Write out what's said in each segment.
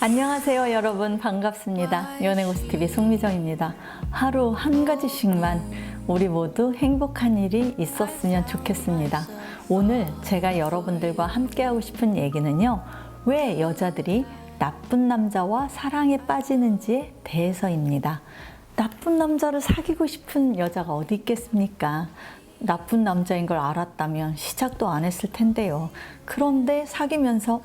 안녕하세요 여러분, 반갑습니다. 연애고스TV 송미정입니다. 하루 한 가지씩만 우리 모두 행복한 일이 있었으면 좋겠습니다. 오늘 제가 여러분들과 함께 하고 싶은 얘기는요, 왜 여자들이 나쁜 남자와 사랑에 빠지는지에 대해서입니다. 나쁜 남자를 사귀고 싶은 여자가 어디 있겠습니까? 나쁜 남자인 걸 알았다면 시작도 안 했을 텐데요. 그런데 사귀면서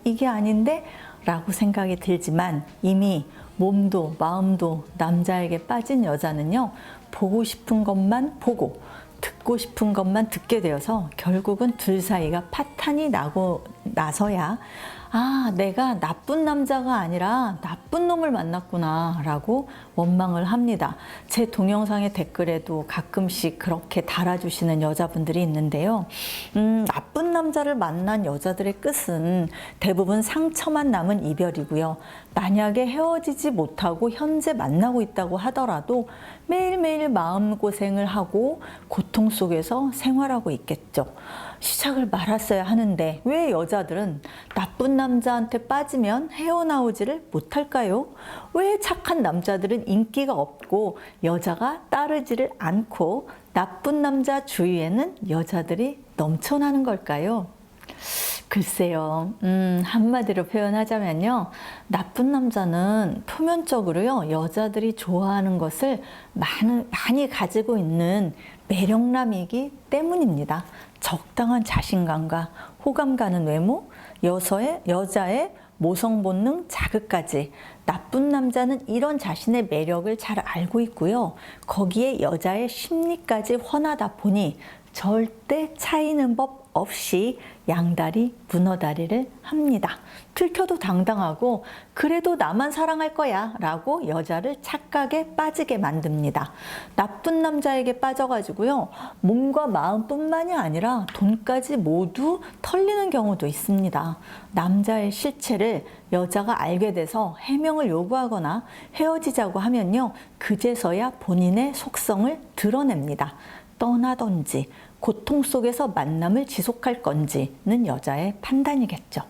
이게 아닌데? 라고 생각이 들지만 이미 몸도 마음도 남자에게 빠진 여자는요, 보고 싶은 것만 보고 듣고 싶은 것만 듣게 되어서 결국은 둘 사이가 파탄이 나고 나서야 내가 나쁜 남자가 아니라 나쁜 놈을 만났구나 라고 원망을 합니다. 제 동영상의 댓글에도 가끔씩 그렇게 달아주시는 여자분들이 있는데요. 나쁜 남자를 만난 여자들의 끝은 대부분 상처만 남은 이별이고요. 만약에 헤어지지 못하고 현재 만나고 있다고 하더라도 매일매일 마음고생을 하고 고통 속에서 생활하고 있겠죠. 시작을 말았어야 하는데 왜 여자들은 나쁜 남자한테 빠지면 헤어나오지를 못할까요? 왜 착한 남자들은 인기가 없고 여자가 따르지를 않고 나쁜 남자 주위에는 여자들이 넘쳐나는 걸까요? 글쎄요, 한마디로 표현하자면요, 나쁜 남자는 표면적으로요, 여자들이 좋아하는 것을 많이 가지고 있는 매력남이기 때문입니다. 적당한 자신감과 호감 가는 외모, 여자의 모성 본능 자극까지 나쁜 남자는 이런 자신의 매력을 잘 알고 있고요. 거기에 여자의 심리까지 훤하다 보니 절대 차이는 법 없이 양다리 문어다리를 합니다. 들켜도 당당하고 그래도 나만 사랑할 거야 라고 여자를 착각에 빠지게 만듭니다. 나쁜 남자에게 빠져가지고요, 몸과 마음뿐만이 아니라 돈까지 모두 털리는 경우도 있습니다. 남자의 실체를 여자가 알게 돼서 해명을 요구하거나 헤어지자고 하면요, 그제서야 본인의 속성을 드러냅니다. 떠나던지 고통 속에서 만남을 지속할 건지는 여자의 판단이겠죠.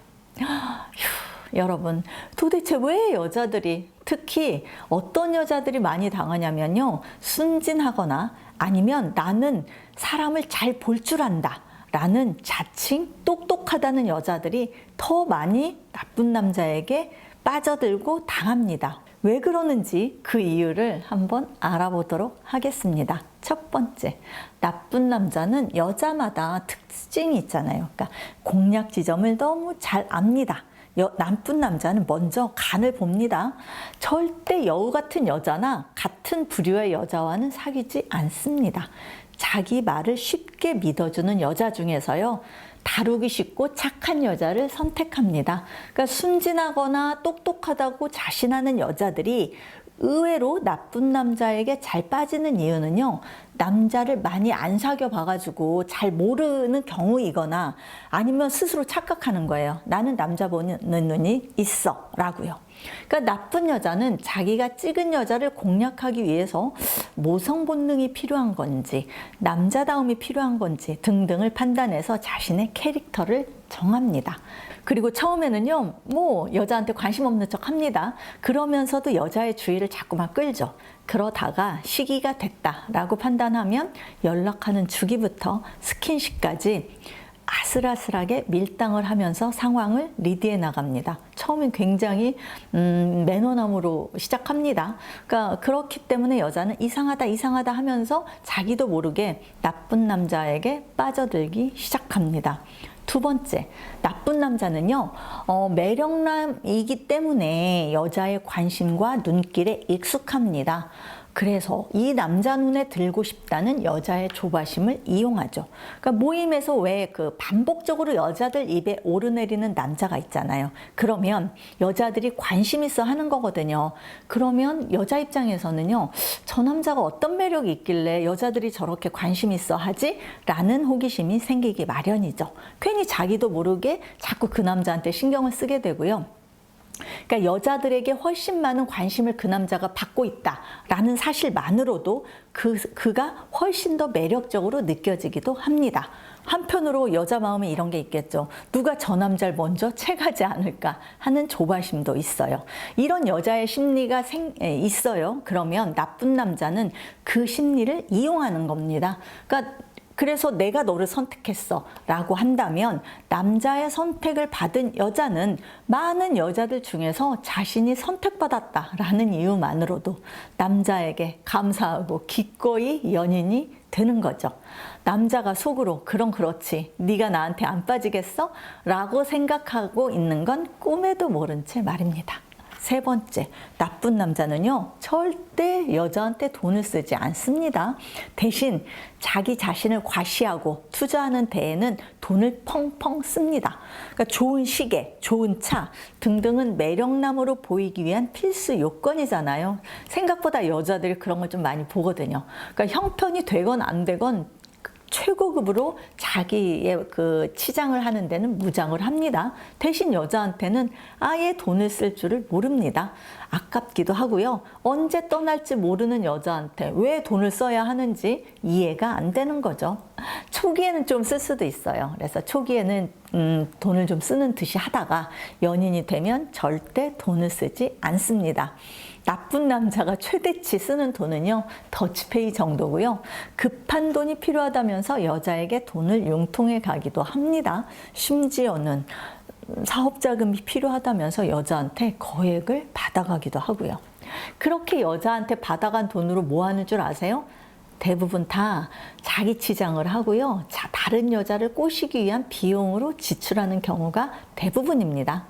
여러분, 도대체 왜 여자들이, 특히 어떤 여자들이 많이 당하냐면요, 순진하거나 아니면 나는 사람을 잘 볼 줄 안다 라는 자칭 똑똑하다는 여자들이 더 많이 나쁜 남자에게 빠져들고 당합니다. 왜 그러는지 그 이유를 한번 알아보도록 하겠습니다. 첫 번째, 나쁜 남자는 여자마다 특징이 있잖아요. 그러니까 공략 지점을 너무 잘 압니다. 나쁜 남자는 먼저 간을 봅니다. 절대 여우 같은 여자나 같은 부류의 여자와는 사귀지 않습니다. 자기 말을 쉽게 믿어주는 여자 중에서요, 다루기 쉽고 착한 여자를 선택합니다. 그러니까 순진하거나 똑똑하다고 자신하는 여자들이 의외로 나쁜 남자에게 잘 빠지는 이유는요, 남자를 많이 안 사귀어 봐가지고 잘 모르는 경우이거나 아니면 스스로 착각하는 거예요. 나는 남자 보는 눈이 있어 라고요. 그러니까 나쁜 여자는 자기가 찍은 여자를 공략하기 위해서 모성 본능이 필요한 건지 남자다움이 필요한 건지 등등을 판단해서 자신의 캐릭터를 정합니다. 그리고 처음에는요, 여자한테 관심 없는 척 합니다. 그러면서도 여자의 주의를 자꾸만 끌죠. 그러다가 시기가 됐다라고 판단하면 연락하는 주기부터 스킨십까지 아슬아슬하게 밀당을 하면서 상황을 리드해 나갑니다. 처음엔 굉장히 매너남으로 시작합니다. 그러니까 그렇기 때문에 여자는 이상하다 하면서 자기도 모르게 나쁜 남자에게 빠져들기 시작합니다. 두 번째, 나쁜 남자는요, 매력남이기 때문에 여자의 관심과 눈길에 익숙합니다. 그래서 이 남자 눈에 들고 싶다는 여자의 조바심을 이용하죠. 그러니까 모임에서 왜 반복적으로 여자들 입에 오르내리는 남자가 있잖아요. 그러면 여자들이 관심 있어 하는 거거든요. 그러면 여자 입장에서는요, 저 남자가 어떤 매력이 있길래 여자들이 저렇게 관심 있어 하지? 라는 호기심이 생기기 마련이죠. 괜히 자기도 모르게 자꾸 그 남자한테 신경을 쓰게 되고요. 그러니까 여자들에게 훨씬 많은 관심을 그 남자가 받고 있다라는 사실만으로도 그가 훨씬 더 매력적으로 느껴지기도 합니다. 한편으로 여자 마음에 이런 게 있겠죠. 누가 저 남자를 먼저 채가지 않을까 하는 조바심도 있어요. 이런 여자의 심리가 있어요. 그러면 나쁜 남자는 그 심리를 이용하는 겁니다. 그러니까 그래서 내가 너를 선택했어 라고 한다면 남자의 선택을 받은 여자는 많은 여자들 중에서 자신이 선택받았다 라는 이유만으로도 남자에게 감사하고 기꺼이 연인이 되는 거죠. 남자가 속으로 그럼 그렇지 네가 나한테 안 빠지겠어? 라고 생각하고 있는 건 꿈에도 모른 채 말입니다. 세 번째, 나쁜 남자는요, 절대 여자한테 돈을 쓰지 않습니다. 대신 자기 자신을 과시하고 투자하는 데에는 돈을 펑펑 씁니다. 그러니까 좋은 시계, 좋은 차 등등은 매력남으로 보이기 위한 필수 요건이잖아요. 생각보다 여자들이 그런 걸 좀 많이 보거든요. 그러니까 형편이 되건 안 되건 최고급으로 자기의 그 치장을 하는 데는 무장을 합니다. 대신 여자한테는 아예 돈을 쓸 줄을 모릅니다. 아깝기도 하고요. 언제 떠날지 모르는 여자한테 왜 돈을 써야 하는지 이해가 안 되는 거죠. 초기에는 좀 쓸 수도 있어요. 그래서 초기에는 돈을 좀 쓰는 듯이 하다가 연인이 되면 절대 돈을 쓰지 않습니다. 나쁜 남자가 최대치 쓰는 돈은요, 더치페이 정도고요. 급한 돈이 필요하다면서 여자에게 돈을 융통해 가기도 합니다. 심지어는 사업 자금이 필요하다면서 여자한테 거액을 받아가기도 하고요. 그렇게 여자한테 받아간 돈으로 뭐 하는 줄 아세요? 대부분 다 자기 치장을 하고요. 다른 여자를 꼬시기 위한 비용으로 지출하는 경우가 대부분입니다.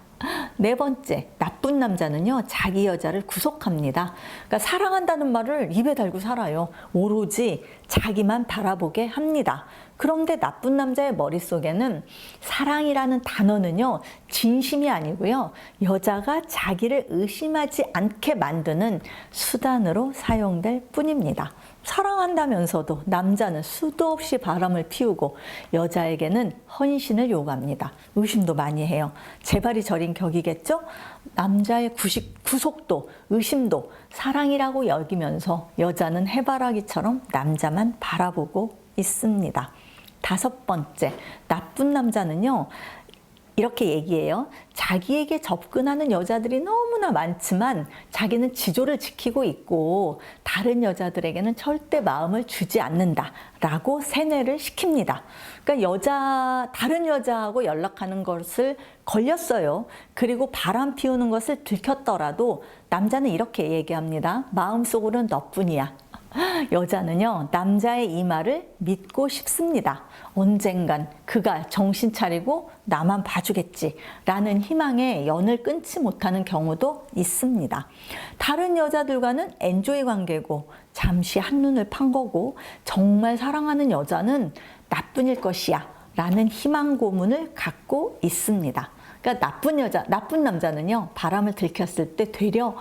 네 번째, 나쁜 남자는요, 자기 여자를 구속합니다. 그러니까 사랑한다는 말을 입에 달고 살아요. 오로지 자기만 바라보게 합니다. 그런데 나쁜 남자의 머릿속에는 사랑이라는 단어는요, 진심이 아니고요, 여자가 자기를 의심하지 않게 만드는 수단으로 사용될 뿐입니다. 사랑한다면서도 남자는 수도 없이 바람을 피우고 여자에게는 헌신을 요구합니다. 의심도 많이 해요. 재발이 저린 격이겠죠? 남자의 구속도, 의심도 사랑이라고 여기면서 여자는 해바라기처럼 남자만 바라보고 있습니다. 다섯 번째, 나쁜 남자는요, 이렇게 얘기해요. 자기에게 접근하는 여자들이 너무나 많지만 자기는 지조를 지키고 있고 다른 여자들에게는 절대 마음을 주지 않는다라고 세뇌를 시킵니다. 그러니까 다른 여자하고 연락하는 것을 걸렸어요. 그리고 바람 피우는 것을 들켰더라도 남자는 이렇게 얘기합니다. 마음속으로는 너뿐이야. 여자는요, 남자의 이 말을 믿고 싶습니다. 언젠간 그가 정신 차리고 나만 봐주겠지 라는 희망에 연을 끊지 못하는 경우도 있습니다. 다른 여자들과는 엔조이 관계고 잠시 한눈을 판 거고 정말 사랑하는 여자는 나뿐일 것이야 라는 희망 고문을 갖고 있습니다. 그러니까 나쁜 남자는요, 바람을 들켰을 때 되려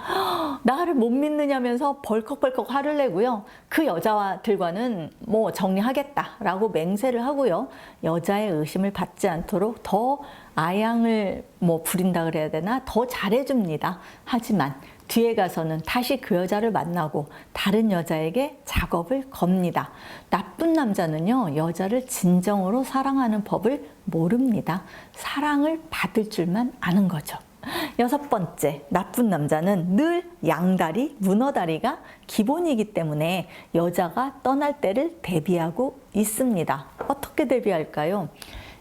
나를 못 믿느냐면서 벌컥벌컥 화를 내고요. 그 여자들과는 뭐 정리하겠다라고 맹세를 하고요. 여자의 의심을 받지 않도록 더 아양을 부린다 그래야 되나? 더 잘해줍니다. 하지만 뒤에 가서는 다시 그 여자를 만나고 다른 여자에게 작업을 겁니다. 나쁜 남자는요, 여자를 진정으로 사랑하는 법을 모릅니다. 사랑을 받을 줄만 아는 거죠. 여섯 번째, 나쁜 남자는 늘 양다리, 문어다리가 기본이기 때문에 여자가 떠날 때를 대비하고 있습니다. 어떻게 대비할까요?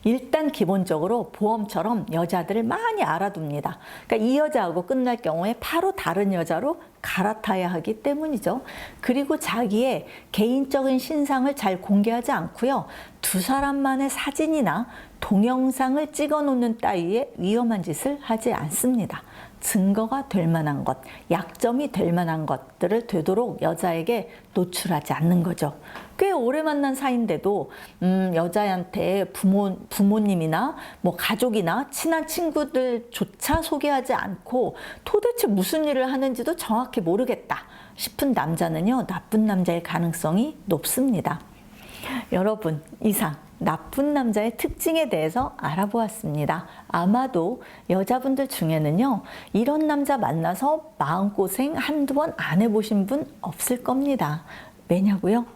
일단 기본적으로 보험처럼 여자들을 많이 알아둡니다. 그러니까 이 여자하고 끝날 경우에 바로 다른 여자로 갈아타야 하기 때문이죠. 그리고 자기의 개인적인 신상을 잘 공개하지 않고요. 두 사람만의 사진이나 동영상을 찍어 놓는 따위의 위험한 짓을 하지 않습니다. 증거가 될 만한 것, 약점이 될 만한 것들을 되도록 여자에게 노출하지 않는 거죠. 꽤 오래 만난 사이인데도 여자한테 부모님이나 가족이나 친한 친구들조차 소개하지 않고 도대체 무슨 일을 하는지도 정확히 모르겠다 싶은 남자는요, 나쁜 남자일 가능성이 높습니다. 여러분, 이상 나쁜 남자의 특징에 대해서 알아보았습니다. 아마도 여자분들 중에는요, 이런 남자 만나서 마음고생 한두 번 안 해보신 분 없을 겁니다. 왜냐고요?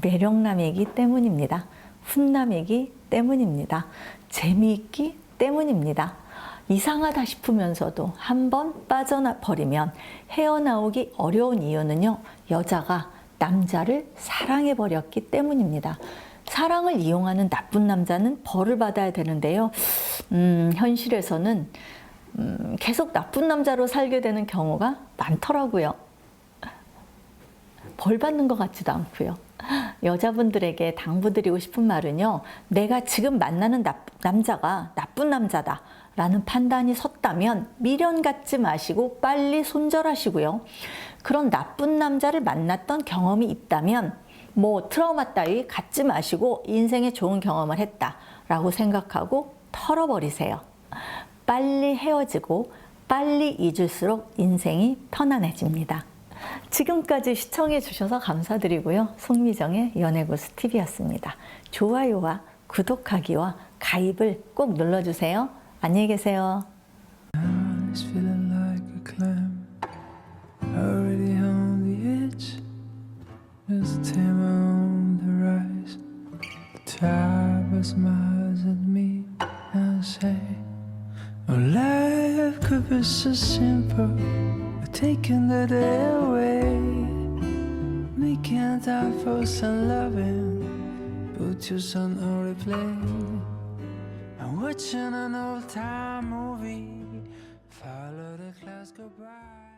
매력남이기 때문입니다. 훈남이기 때문입니다. 재미있기 때문입니다. 이상하다 싶으면서도 한번 빠져버리면 헤어나오기 어려운 이유는요, 여자가 남자를 사랑해버렸기 때문입니다. 사랑을 이용하는 나쁜 남자는 벌을 받아야 되는데요. 현실에서는 계속 나쁜 남자로 살게 되는 경우가 많더라고요. 벌 받는 것 같지도 않고요. 여자분들에게 당부드리고 싶은 말은요, 내가 지금 만나는 남자가 나쁜 남자다 라는 판단이 섰다면 미련 갖지 마시고 빨리 손절하시고요. 그런 나쁜 남자를 만났던 경험이 있다면 뭐 트라우마 따위 갖지 마시고 인생에 좋은 경험을 했다라고 생각하고 털어버리세요. 빨리 헤어지고 빨리 잊을수록 인생이 편안해집니다. 지금까지 시청해 주셔서 감사드리고요. 송미정의 연애고수TV였습니다. 좋아요와 구독하기와 가입을 꼭 눌러주세요. 안녕히 계세요. Life could be so simple, taking the day away, making time for some loving, put your son on replay. I'm watching an old time movie, follow the clouds go by.